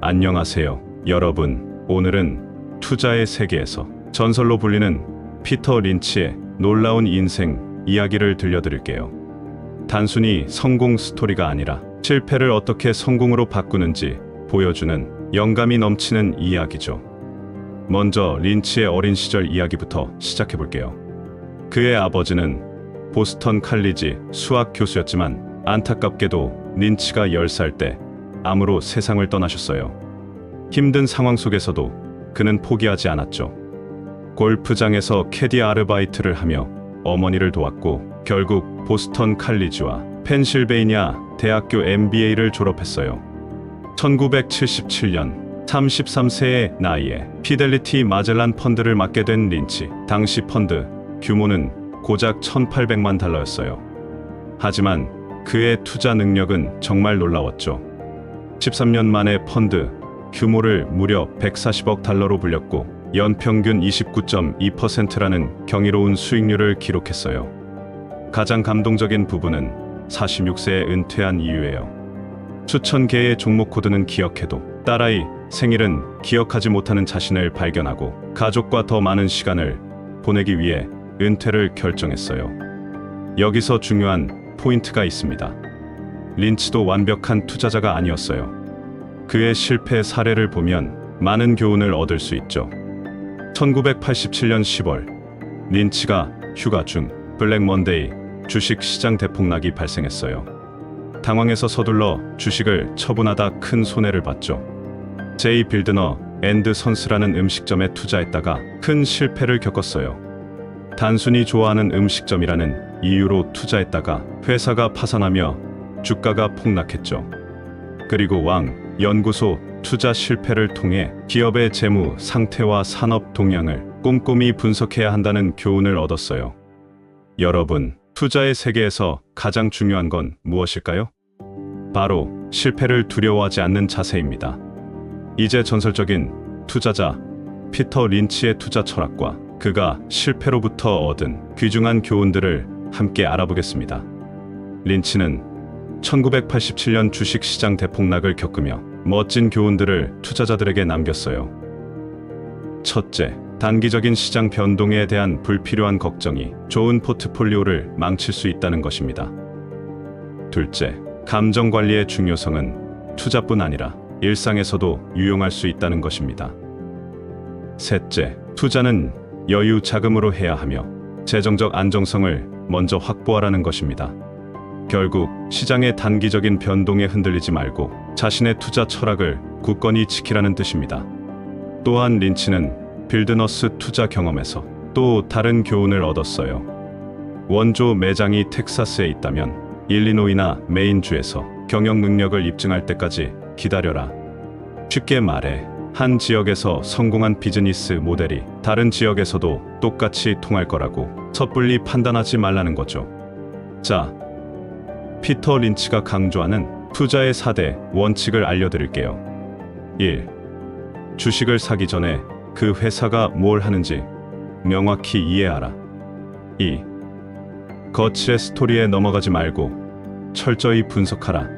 안녕하세요, 여러분. 오늘은 투자의 세계에서 전설로 불리는 피터 린치의 놀라운 인생 이야기를 들려드릴게요. 단순히 성공 스토리가 아니라 실패를 어떻게 성공으로 바꾸는지 보여주는 영감이 넘치는 이야기죠. 먼저 린치의 어린 시절 이야기부터 시작해볼게요. 그의 아버지는 보스턴 칼리지 수학 교수였지만 안타깝게도 린치가 10살 때 암으로 세상을 떠나셨어요. 힘든 상황 속에서도 그는 포기하지 않았죠. 골프장에서 캐디 아르바이트를 하며 어머니를 도왔고 결국 보스턴 칼리지와 펜실베이니아 대학교 MBA를 졸업했어요. 1977년 33세의 나이에 피델리티 마젤란 펀드를 맡게 된 린치. 당시 펀드 규모는 고작 $1,800만. 하지만 그의 투자 능력은 정말 놀라웠죠. 13년 만에 펀드 규모를 무려 $140억 불렸고 연평균 29.2%라는 경이로운 수익률을 기록했어요. 가장 감동적인 부분은 46세에 은퇴한 이유예요. 수천 개의 종목 코드는 기억해도 딸아이 생일은 기억하지 못하는 자신을 발견하고 가족과 더 많은 시간을 보내기 위해 은퇴를 결정했어요. 여기서 중요한 포인트가 있습니다. 린치도 완벽한 투자자가 아니었어요. 그의 실패 사례를 보면 많은 교훈을 얻을 수 있죠. 1987년 10월 린치가 휴가 중 블랙 먼데이 주식 시장 대폭락이 발생했어요. 당황해서 서둘러 주식을 처분하다 큰 손해를 봤죠. 제이 빌드너 앤드 선스라는 음식점에 투자했다가 큰 실패를 겪었어요. 단순히 좋아하는 음식점이라는 이유로 투자했다가 회사가 파산하며 주가가 폭락했죠. 그리고 왕 연구소 투자 실패를 통해 기업의 재무 상태와 산업 동향을 꼼꼼히 분석해야 한다는 교훈을 얻었어요. 여러분, 투자의 세계에서 가장 중요한 건 무엇일까요? 바로 실패를 두려워하지 않는 자세입니다. 이제 전설적인 투자자 피터 린치의 투자 철학과 그가 실패로부터 얻은 귀중한 교훈들을 함께 알아보겠습니다. 린치는 1987년 주식시장 대폭락을 겪으며 멋진 교훈들을 투자자들에게 남겼어요. 첫째, 단기적인 시장 변동에 대한 불필요한 걱정이 좋은 포트폴리오를 망칠 수 있다는 것입니다. 둘째, 감정 관리의 중요성은 투자뿐 아니라 일상에서도 유용할 수 있다는 것입니다. 셋째, 투자는 여유 자금으로 해야 하며 재정적 안정성을 먼저 확보하라는 것입니다. 결국 시장의 단기적인 변동에 흔들리지 말고 자신의 투자 철학을 굳건히 지키라는 뜻입니다. 또한 린치는 빌드너스 투자 경험에서 또 다른 교훈을 얻었어요. 원조 매장이 텍사스에 있다면 일리노이나 메인주에서 경영 능력을 입증할 때까지 기다려라. 쉽게 말해 한 지역에서 성공한 비즈니스 모델이 다른 지역에서도 똑같이 통할 거라고 섣불리 판단하지 말라는 거죠. 자, 피터 린치가 강조하는 투자의 4대 원칙을 알려드릴게요. 1. 주식을 사기 전에 그 회사가 뭘 하는지 명확히 이해하라. 2. 거칠의 스토리에 넘어가지 말고 철저히 분석하라.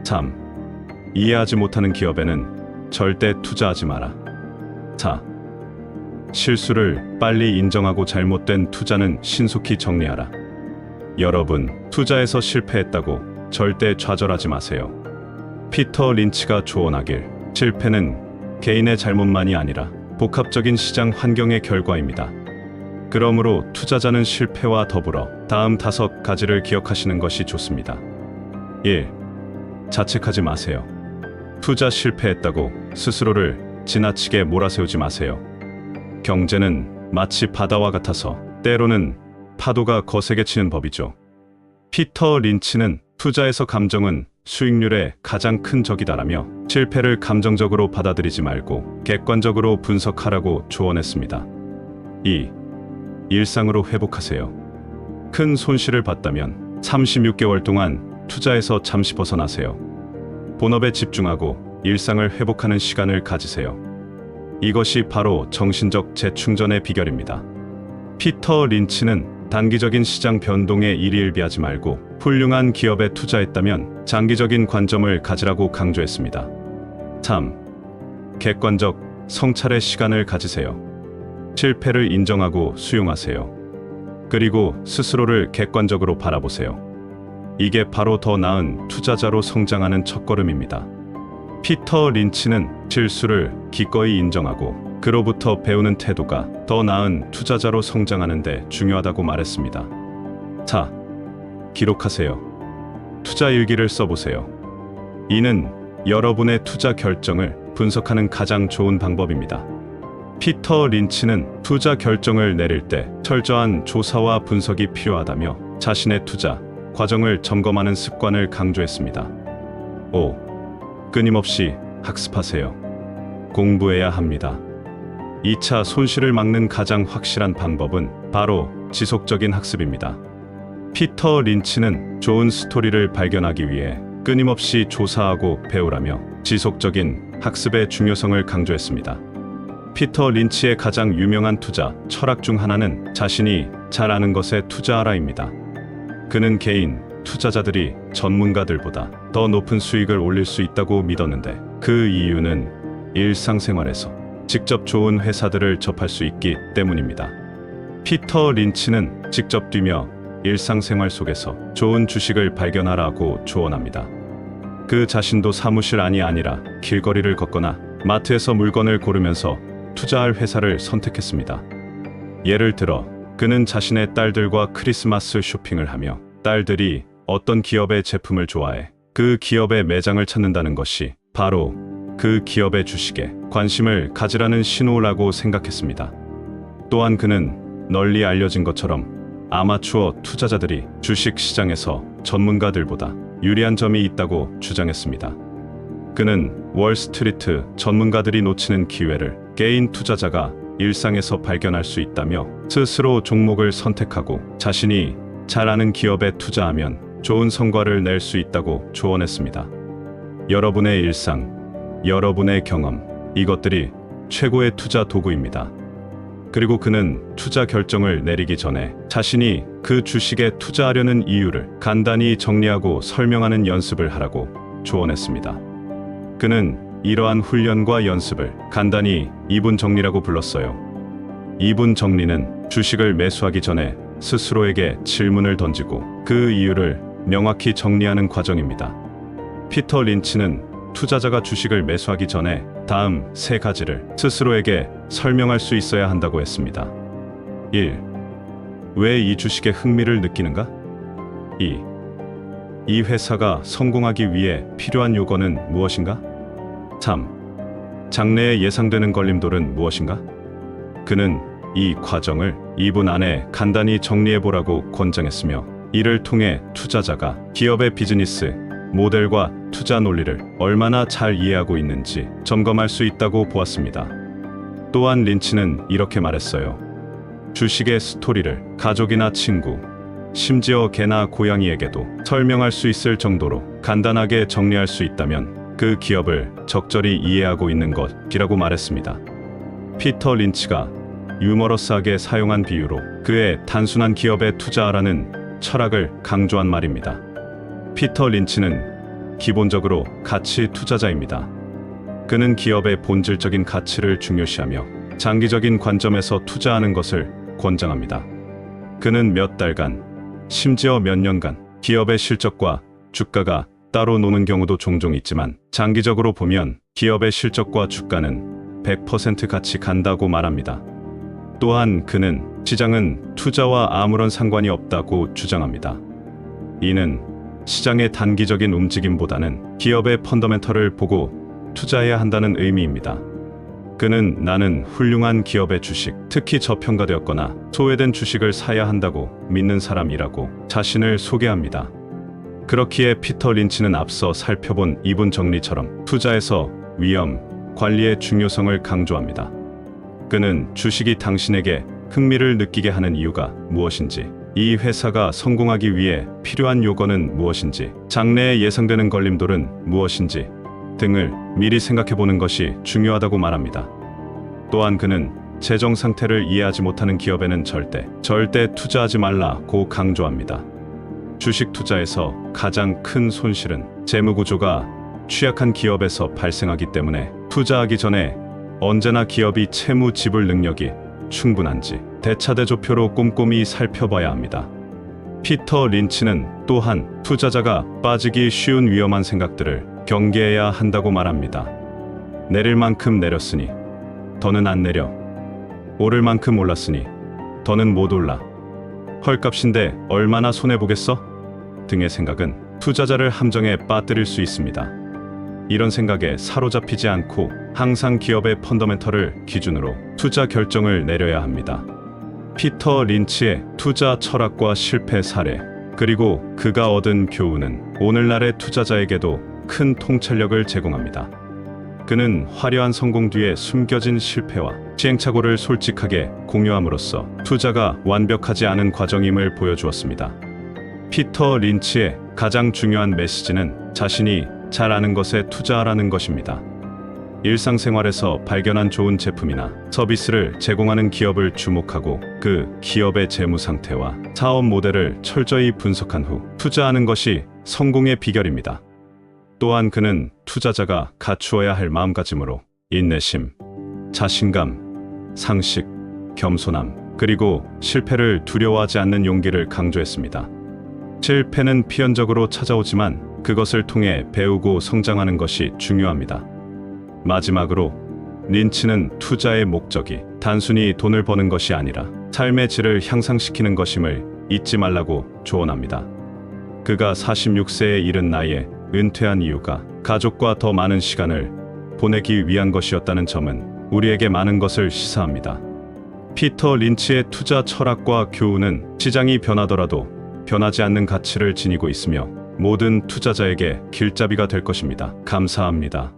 3. 이해하지 못하는 기업에는 절대 투자하지 마라. 4. 실수를 빨리 인정하고 잘못된 투자는 신속히 정리하라. 여러분, 투자에서 실패했다고 절대 좌절하지 마세요. 피터 린치가 조언하길, 실패는 개인의 잘못만이 아니라 복합적인 시장 환경의 결과입니다. 그러므로 투자자는 실패와 더불어 다음 5가지를 기억하시는 것이 좋습니다. 1. 자책하지 마세요. 투자 실패했다고 스스로를 지나치게 몰아세우지 마세요. 경제는 마치 바다와 같아서 때로는 파도가 거세게 치는 법이죠. 피터 린치는 투자에서 감정은 수익률의 가장 큰 적이다라며 실패를 감정적으로 받아들이지 말고 객관적으로 분석하라고 조언했습니다. 2. 일상으로 회복하세요. 큰 손실을 봤다면 36개월 동안 투자에서 잠시 벗어나세요. 본업에 집중하고 일상을 회복하는 시간을 가지세요. 이것이 바로 정신적 재충전의 비결입니다. 피터 린치는 단기적인 시장 변동에 일희일비하지 말고 훌륭한 기업에 투자했다면 장기적인 관점을 가지라고 강조했습니다. 3. 객관적 성찰의 시간을 가지세요. 실패를 인정하고 수용하세요. 그리고 스스로를 객관적으로 바라보세요. 이게 바로 더 나은 투자자로 성장하는 첫걸음입니다. 피터 린치는 실수를 기꺼이 인정하고 그로부터 배우는 태도가 더 나은 투자자로 성장하는 데 중요하다고 말했습니다. 자, 기록하세요. 투자 일기를 써보세요. 이는 여러분의 투자 결정을 분석하는 가장 좋은 방법입니다. 피터 린치는 투자 결정을 내릴 때 철저한 조사와 분석이 필요하다며 자신의 투자 과정을 점검하는 습관을 강조했습니다. 5. 끊임없이 학습하세요. 공부해야 합니다. 2차 손실을 막는 가장 확실한 방법은 바로 지속적인 학습입니다. 피터 린치는 좋은 스토리를 발견하기 위해 끊임없이 조사하고 배우라며 지속적인 학습의 중요성을 강조했습니다. 피터 린치의 가장 유명한 투자 철학 중 하나는 자신이 잘 아는 것에 투자하라입니다. 그는 개인 투자자들이 전문가들보다 더 높은 수익을 올릴 수 있다고 믿었는데 그 이유는 일상생활에서 직접 좋은 회사들을 접할 수 있기 때문입니다. 피터 린치는 직접 뛰며 일상생활 속에서 좋은 주식을 발견하라고 조언합니다. 그 자신도 사무실 안이 아니라 길거리를 걷거나 마트에서 물건을 고르면서 투자할 회사를 선택했습니다. 예를 들어 그는 자신의 딸들과 크리스마스 쇼핑을 하며 딸들이 어떤 기업의 제품을 좋아해 그 기업의 매장을 찾는다는 것이 바로 그 기업의 주식에 관심을 가지라는 신호라고 생각했습니다. 또한 그는 널리 알려진 것처럼 아마추어 투자자들이 주식 시장에서 전문가들보다 유리한 점이 있다고 주장했습니다. 그는 월스트리트 전문가들이 놓치는 기회를 개인 투자자가 일상에서 발견할 수 있다며 스스로 종목을 선택하고 자신이 잘 아는 기업에 투자하면 좋은 성과를 낼 수 있다고 조언했습니다. 여러분의 일상, 여러분의 경험, 이것들이 최고의 투자 도구입니다. 그리고 그는 투자 결정을 내리기 전에 자신이 그 주식에 투자하려는 이유를 간단히 정리하고 설명하는 연습을 하라고 조언했습니다. 그는 이러한 훈련과 연습을 간단히 2분 정리라고 불렀어요. 2분 정리는 주식을 매수하기 전에 스스로에게 질문을 던지고 그 이유를 명확히 정리하는 과정입니다. 피터 린치는 투자자가 주식을 매수하기 전에 다음 3가지를 스스로에게 설명할 수 있어야 한다고 했습니다. 1. 왜 이 주식에 흥미를 느끼는가? 2. 이 회사가 성공하기 위해 필요한 요건은 무엇인가? 3. 장래에 예상되는 걸림돌은 무엇인가? 그는 이 과정을 2분 안에 간단히 정리해보라고 권장했으며 이를 통해 투자자가 기업의 비즈니스 모델과 투자 논리를 얼마나 잘 이해하고 있는지 점검할 수 있다고 보았습니다. 또한 린치는 이렇게 말했어요. 주식의 스토리를 가족이나 친구, 심지어 개나 고양이에게도 설명할 수 있을 정도로 간단하게 정리할 수 있다면 그 기업을 적절히 이해하고 있는 것이라고 말했습니다. 피터 린치가 유머러스하게 사용한 비유로 그의 단순한 기업에 투자하라는 철학을 강조한 말입니다. 피터 린치는 기본적으로 가치 투자자입니다. 그는 기업의 본질적인 가치를 중요시하며 장기적인 관점에서 투자하는 것을 권장합니다. 그는 몇 달간, 심지어 몇 년간 기업의 실적과 주가가 따로 노는 경우도 종종 있지만 장기적으로 보면 기업의 실적과 주가는 100% 같이 간다고 말합니다. 또한 그는 시장은 투자와 아무런 상관이 없다고 주장합니다. 이는 시장의 단기적인 움직임보다는 기업의 펀더멘털을 보고 투자해야 한다는 의미입니다. 그는 나는 훌륭한 기업의 주식, 특히 저평가되었거나 소외된 주식을 사야 한다고 믿는 사람이라고 자신을 소개합니다. 그렇기에 피터 린치는 앞서 살펴본 2분 정리처럼 투자에서 위험, 관리의 중요성을 강조합니다. 그는 주식이 당신에게 흥미를 느끼게 하는 이유가 무엇인지, 이 회사가 성공하기 위해 필요한 요건은 무엇인지, 장래에 예상되는 걸림돌은 무엇인지 등을 미리 생각해보는 것이 중요하다고 말합니다. 또한 그는 재정 상태를 이해하지 못하는 기업에는 절대 투자하지 말라고 강조합니다. 주식 투자에서 가장 큰 손실은 재무 구조가 취약한 기업에서 발생하기 때문에 투자하기 전에 언제나 기업이 채무 지불 능력이 충분한지 대차대조표로 꼼꼼히 살펴봐야 합니다. 피터 린치는 또한 투자자가 빠지기 쉬운 위험한 생각들을 경계해야 한다고 말합니다. 내릴 만큼 내렸으니 더는 안 내려. 오를 만큼 올랐으니 더는 못 올라. 헐값인데 얼마나 손해보겠어? 등의 생각은 투자자를 함정에 빠뜨릴 수 있습니다. 이런 생각에 사로잡히지 않고 항상 기업의 펀더멘털을 기준으로 투자 결정을 내려야 합니다. 피터 린치의 투자 철학과 실패 사례, 그리고 그가 얻은 교훈은 오늘날의 투자자에게도 큰 통찰력을 제공합니다. 그는 화려한 성공 뒤에 숨겨진 실패와 시행착오를 솔직하게 공유함으로써 투자가 완벽하지 않은 과정임을 보여주었습니다. 피터 린치의 가장 중요한 메시지는 자신이 잘 아는 것에 투자하라는 것입니다. 일상생활에서 발견한 좋은 제품이나 서비스를 제공하는 기업을 주목하고 그 기업의 재무 상태와 사업 모델을 철저히 분석한 후 투자하는 것이 성공의 비결입니다. 또한 그는 투자자가 갖추어야 할 마음가짐으로 인내심, 자신감, 상식, 겸손함, 그리고 실패를 두려워하지 않는 용기를 강조했습니다. 실패는 필연적으로 찾아오지만 그것을 통해 배우고 성장하는 것이 중요합니다. 마지막으로 린치는 투자의 목적이 단순히 돈을 버는 것이 아니라 삶의 질을 향상시키는 것임을 잊지 말라고 조언합니다. 그가 46세에 이른 나이에 은퇴한 이유가 가족과 더 많은 시간을 보내기 위한 것이었다는 점은 우리에게 많은 것을 시사합니다. 피터 린치의 투자 철학과 교훈은 시장이 변하더라도 변하지 않는 가치를 지니고 있으며 모든 투자자에게 길잡이가 될 것입니다. 감사합니다.